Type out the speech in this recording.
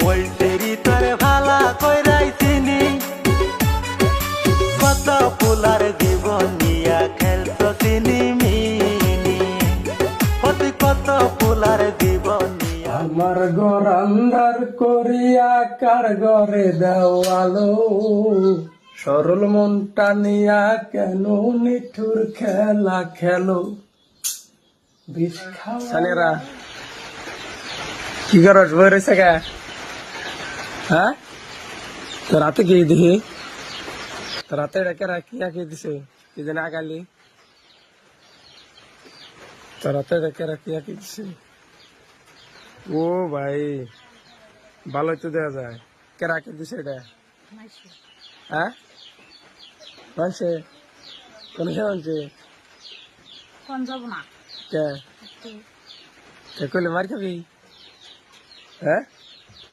ওইটেরি তোর ভালা কইরাই চিনি কত পোলার জীবন নিয়া খেলছ চিনি মিনি কত কত পোলার জীবন নিয়া আমার ঘর আন্ধার করিয়া কার ঘরে দেওয়ালো সরল মনটা নিয়া কেন নিঠুর খেলা খেলো বিষ খাওয়া কি করস বই রয়েছে গা হ্যাঁ তো রাতে কি দেখি তো রাতে রেখে রাখি আঁকি দিছে কি যেন আগালি তো রাতে রেখে রাখি আঁকি দিছে ও ভাই ভালোই তো দেওয়া যায় কে রাখি দিছে এটা হ্যাঁ মানছে কোন সে মানছে কোন যাব না কে কে কইলে মার খাবি হ্যাঁ